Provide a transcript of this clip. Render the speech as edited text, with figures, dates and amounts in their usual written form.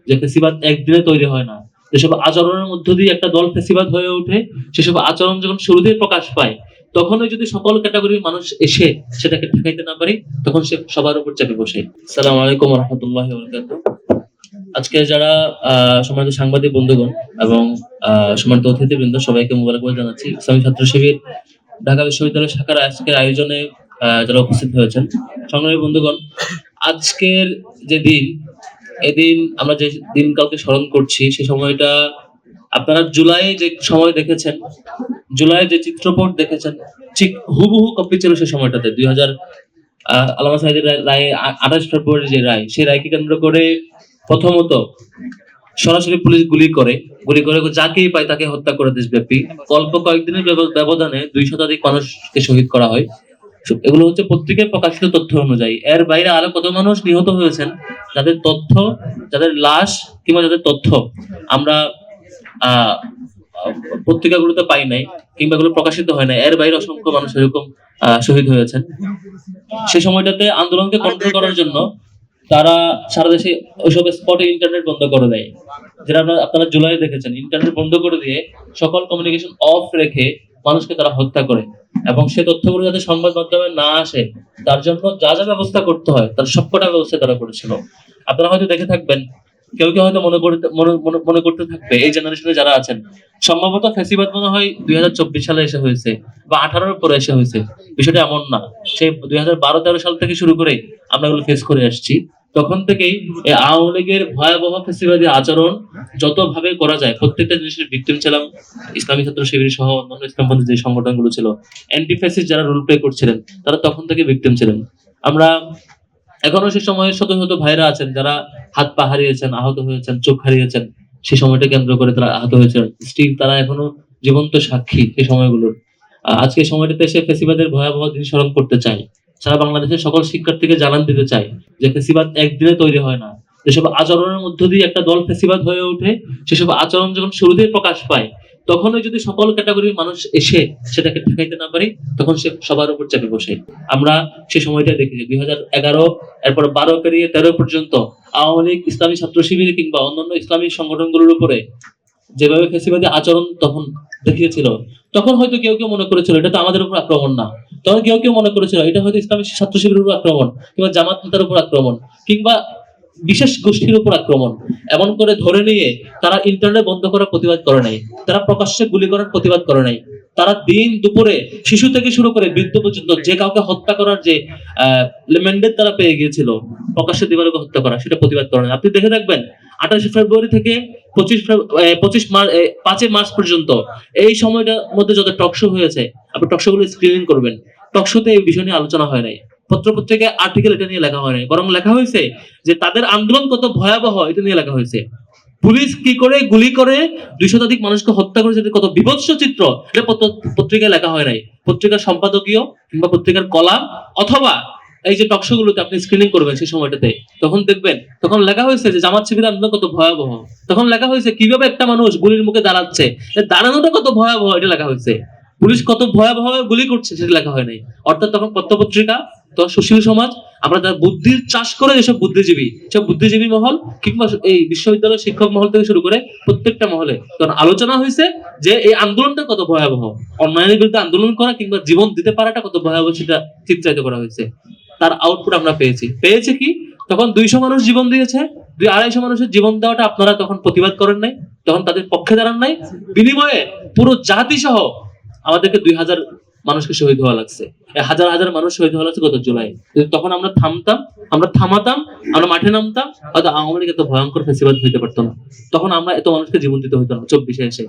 যে ফেসিবাদ একদিনে তৈরি হয় না। যেসব আচরণের মধ্য দিয়ে একটা দল ফেসিবাদ হয়ে ওঠে, সেসব আচরণ যখন শুরুতেই প্রকাশ পায়, তখনই যদি সকল ক্যাটাগরির মানুষ এসে সেটাকে ঠেকাইতে না পারি, তখন সে সবার উপর চেপে বসে। আসসালামু আলাইকুম ওয়া রাহমাতুল্লাহি ওয়া বারাকাতুহু। আজকে যারা সম্মানিত সাংবাদিক বন্ধুগণ এবং সম্মানিত অতিথিবৃন্দ, সবাইকে মোবারকবাদ জানাচ্ছি। ইসলামী ছাত্র শিবির ঢাকা বিশ্ববিদ্যালয় শাখার আজকের আয়োজনে যারা উপস্থিত হয়েছেন, সংগ্রামী বন্ধুগণ, আজকের যে দিন, এদিন আমরা যে দিন কালকে স্মরণ করছি, সেই সময়টা আপনারা জুলাই যে সময় দেখেছেন, জুলাই যে চিত্রপট দেখেছেন, ঠিক হুবহু কপি ছিল সেই সময়টাতে। 2000 আল্লামা সাঈদীর রায় 28 ফেব্রুয়ারি যে রায়, সেই রায়কে কেন্দ্র করে প্রথমত সরাসরি পুলিশ গুলি করে যাকেই পায় তাকে হত্যা করে দেশব্যাপী। অল্প কয়েকদিনের ব্যবধানে 2 শতাধিক মানুষকে শহীদ করা হয়। এগুলো হচ্ছে পত্রিকায় প্রকাশিত তথ্য অনুযায়ী। এর বাইরে আরো কত মানুষ নিহত হয়েছেন, যাদের তথ্য, যাদের লাশ কিংবা যাদের তথ্য আমরা আহ পত্রিকাগুলোতে পাই নাই কিংবা এগুলো প্রকাশিত হয় না, এর বাইরে অসংখ্য মানুষ এরকম শহীদ হয়েছেন। সেই সময়টাতে আন্দোলনকে কন্ট্রোল করার জন্য তারা সারা দেশে ওইসব স্পটে ইন্টারনেট বন্ধ করে দেয়, যেটা আপনারা জুলাই দেখেছেন। ইন্টারনেট বন্ধ করে দিয়ে সকল কমিউনিকেশন অফ রেখে মানুষকে তারা হত্যা করে, এবং সে তথ্যগুলো যাতে সংবাদ মাধ্যমে না আসে তার জন্য যা যা ব্যবস্থা করতে হয় তার সবকটা ব্যবস্থা তারা করেছিল। আপনারা হয়তো দেখে থাকবেন, কেউ কেউ হয়তো মনে করতে থাকবে, এই জেনারেশনে যারা আছেন, সম্ভবত ফ্যাসিবাদ মনে হয় 2024 সালে এসে হয়েছে বা 18-এর পরে এসে হয়েছে। বিষয়টা এমন না, সেই 2012-13 সাল থেকে শুরু করে আমরা এগুলো ফেস করে আসছি। তখন থেকেই এই আওয়ামী লীগের ভয়াবহ ফ্যাসিবাদী আচরণ যত ভাবে করা যায়, প্রত্যেকটা জিনিসের ভিকটিম ছিলাম ইসলামী ছাত্র শিবির সহ অন্যান্য ইসলামপন্থী যে সংগঠনগুলো ছিল, অ্যান্টি ফ্যাসিস্ট যারা রোল প্লে করছিলেন, তারা তখন থেকে ভিকটিম ছিলেন। আমরা এখনো সে সময়ে শত শত ভাইরা আছেন যারা হাত পা হারিয়েছেন, আহত হয়েছেন, চোখ হারিয়েছেন, সেই সময়টা কেন্দ্র করে তারা আহত হয়েছেন। স্টিল তারা এখনো জীবন্ত সাক্ষী সেই সময়গুলোর। আজকে সময়টাতে এসে ফেসিবাদের ভয়াবহ দিন স্মরণ করতে চাই। সারা বাংলাদেশের সকল শিক্ষার্থীকে জানান দিতে চাই যে ফেসিবাদ একদিনে তৈরি হয় না। যেসব আচরণের মধ্য দিয়ে একটা দল ফেসিবাদ হয়ে ওঠে, সেসব আচরণ যখন শুরুতেই প্রকাশ পায়, তখনই যদি সকল ক্যাটাগরির মানুষ এসে সেটাকে ঠেকাইতে না পারি, তখন সে সবার উপর চেপে বসে। আমরা সে সময়টা দেখেছি 2011, এরপর 12 পেরিয়ে 13 পর্যন্ত আওয়ামী লীগ, ইসলামী ছাত্র শিবির কিংবা অন্যান্য ইসলামী সংগঠনগুলোর উপরে যেভাবে ফেসিবাদী আচরণ তখন দেখিয়েছিল, তখন হয়তো কেউ কেউ মনে করেছিল এটা তো আমাদের উপর আক্রমণ না। তখন কেউ কেউ মনে করেছিল এটা হয়তো ইসলামী ছাত্র শিবিরের উপর আক্রমণ, কিংবা জামাত নেতার উপর আক্রমণ, কিংবা বিশেষ গোষ্ঠীর উপর আক্রমণ। এমন করে ধরে নিয়ে তারা ইন্টারনেট বন্ধ করার প্রতিবাদ করে নাই, তারা প্রকাশ্যে গুলি করার প্রতিবাদ করে নাই, তারা দিন দুপুরে শিশু থেকে শুরু করে বৃদ্ধ পর্যন্ত যে কাউকে হত্যা করার যে ম্যান্ডেট তারা পেয়ে গিয়েছিল, প্রকাশ্যে দিবালোকে হত্যা করা, সেটা প্রতিবাদ করে নাই। আপনি দেখে থাকবেন 28 ফেব্রুয়ারি থেকে 5 মার্চ পর্যন্ত এই সময়টার মধ্যে যত টক শো হয়েছে, আপনি টক শো গুলো স্ক্রিনিং করবেন, টক শোতে এই বিষয় নিয়ে আলোচনা হয় নাই, পত্রপত্রিকায় আর্টিকেল এটা নিয়ে লেখা হয় নাই, বরং লেখা হয়েছে যে তাদের আন্দোলন কত ভয়াবহ এটা নিয়ে লেখা হয়েছে। পুলিশ কি করে গুলি করে 2 শতাধিক মানুষকে হত্যা করেছে, কত বিভৎস চিত্র, এটা পত্রিকায় লেখা হয় নাই। পত্রিকার সম্পাদকীয় কিংবা পত্রিকার কলাম অথবা এই যে টকশো গুলোতে আপনি স্ক্রিনিং করবেন সেই সময়টাতে, তখন দেখবেন তখন লেখা হয়েছে যে জামাত শিবির আন্দোলন কত ভয়াবহ, তখন লেখা হয়েছে কিভাবে একটা মানুষ গুলির মুখে দাঁড়াচ্ছে, দাঁড়ানোটা কত ভয়াবহ এটা লেখা হয়েছে, পুলিশ কত ভয়াবহ গুলি করছে সেটা লেখা হয় নাই। অর্থাৎ তখন পত্রপত্রিকা, তখন সুশীল সমাজ, আমরা তার বুদ্ধির চাষ করে যেসব বুদ্ধিজীবী, সব বুদ্ধিজীবী মহল কিংবা এই বিশ্ববিদ্যালয়ের শিক্ষক মহল থেকে শুরু করে প্রত্যেকটা মহলে তখন আলোচনা হয়েছে যে এই আন্দোলনটা কত ভয়াবহ, অন্যায়ের বিরুদ্ধে আন্দোলন করা কিংবা জীবন দিতে পারাটা কত ভয়াবহ সেটা চিত্রায়িত করা হয়েছে। তার আউটপুট আমরা পেয়েছি কি, তখন 200 মানুষ জীবন দিয়েছে, 200-250 মানুষের জীবন দেওয়াটা আপনারা তখন প্রতিবাদ করেন নাই, তখন তাদের পক্ষে দাঁড়ান নাই। বিনিময়ে পুরো জাতি সহ আমাদেরকে 2000 মানুষকে শহীদ হওয়া লাগছে, হাজার হাজার মানুষ শহীদ হওয়া লাগছে গত জুলাই। তখন আমরা থামাতাম, আমরা মাঠে নামতাম, হয়তো আওয়ামী লীগ এত ভয়ঙ্কর ফেসিবাদ হইতে পারতো না, তখন আমরা এত মানুষকে জীবন দিতে হইতো না 24-এ এসে।